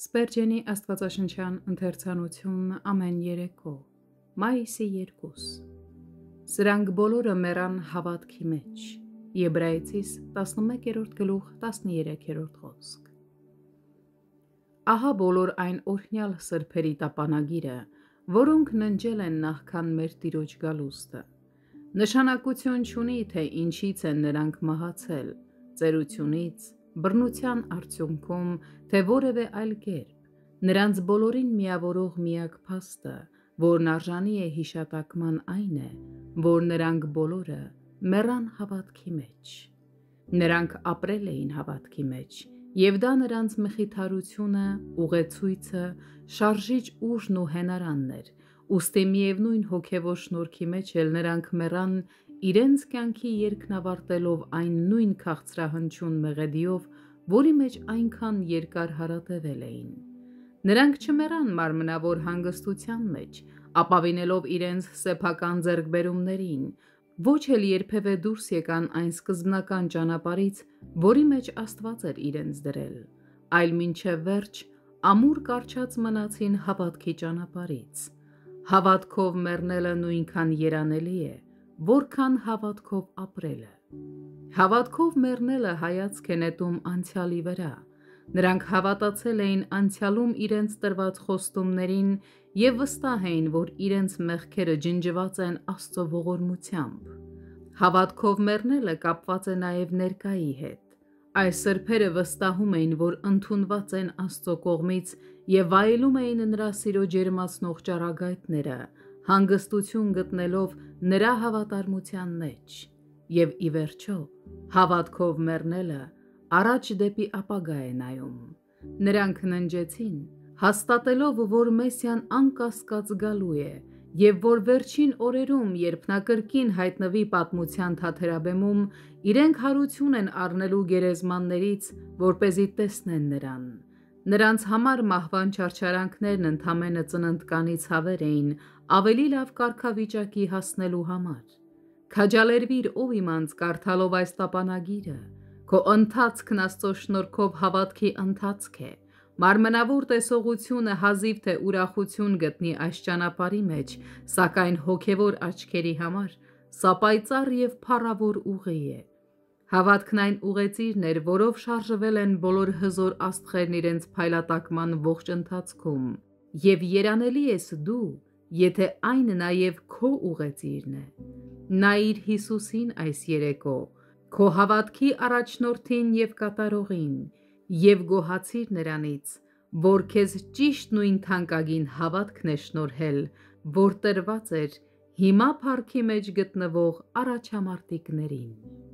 Սպերջենի աստվածաշնչյան ընթերցանություն ամեն երեկո, մայիսի 2։ Սրանք բոլորը մեռան հավատքի մեջ, Եբրայեցիս 11-13 խոսք։ Ահա բոլոր այն օրհնյալ սրբերի տապանագիրը, որոնք ննջել են նախքան մեր Տիրոջ գալուստը։ Նշանակություն չունի, թե ինչից են նրանք մահացել, ծերությունից, բռնության արդյունքում, թե որևէ այլ կերպ, նրանց բոլորին միավորող միակ փաստը, որն արժանի է հիշատակման այն է, որ նրանք բոլորը մեռան հավատքի մեջ։ Նրանք ապրել էին հավատքի մեջ, և դա նրանց մխիթարությունը, ուղեցույցը, շարժիչ ուժն ու հենարանն էր, ուստի միևնույն հոգևոր շնորհքի մեջ էլ նրանք մեռան իրենց կյանքի երգն ավարտելով այն նույն քաղցրահնչյուն մեղեդիով, որի մեջ այնքան երկար հարատևել էին։ Նրանք չմեռան մարմնավոր հանգստության մեջ, ապավինելով իրենց սեփական ձեռքբերումներին, ոչ էլ երբևէ դուրս եկան այն սկզբնական ճանապարհից, որի մեջ Աստված էր իրենց դրել, այլ մինչև վերջ ամուր կառչած մնացին հավատքի ճանապարհից։ Հավատքով մեռնելը նույնքան երանելի է, որքան հավատքով ապրելը։ Հավատքով մեռնելը հայացք է նետում անցյալի վրա։ Նրանք հավատացել էին անցյալում իրենց տրված խոստումներին և վստահ էին, որ իրենց մեղքերը ջնջված են Աստծո ողորմությամբ։ Հավատքով մեռնելը կապված է նաև ներկայի հետ։ Այս սրբերը վստահում էին, որ ընդունված են Աստծո կողմից և վայելում էին նրա սիրո ջերմացնող ճառագայթները, հանգստություն գտնելով նրա հավատարմության մեջ։ Եվ ի վերջո, հավատքով մեռնելը առաջ դեպի ապագա է նայում։ Նրանք ննջեցին, հաստատելով, որ Մեսիան անկասկած գալու է, և որ վերջին օրերում, երբ նա կրկին հայտնվի պատմության թաթերաբեմում, իրենք հարություն են առնելու գերեզմաններից, որպեսզի տեսնեն նրան։ Նրանց համար մահվան չարչարանքներն ընդամենը ծննդկանի ցավեր էին ավելի լավ կարգավիճակի հասնելու համար։ Քաջալերվիր, ով իմանց, կարդալով այս տապանագիրը, քո ընթացքն Աստծո շնորհքով հավատքի ընթացք է։ Մարմնավոր տեսողությունը հազիվ թե ուրախություն գտնի այս ճանապարհի մեջ, սակայն հոգևոր աչքերի համար սա պայծառ և փառավոր ուղի է։ Հավատքն այն ուղեծիրն էր, որով շարժվել են բոլոր հզոր աստղերն իրենց փայլատակման ողջ ընթացքում, և երանելի ես դու, եթե այն նաև քո ուղեծիրն է։ Նայիր Հիսուսին այս երեկո, քո հավատքի առաջնորդին և կատարողին, և գոհացիր նրանից, որ քեզ ճիշտ նույն թանկագին հավատքն է շնորհել, որ տրված էր հիմա փառքի մեջ գտնվող առաջամարտիկներին։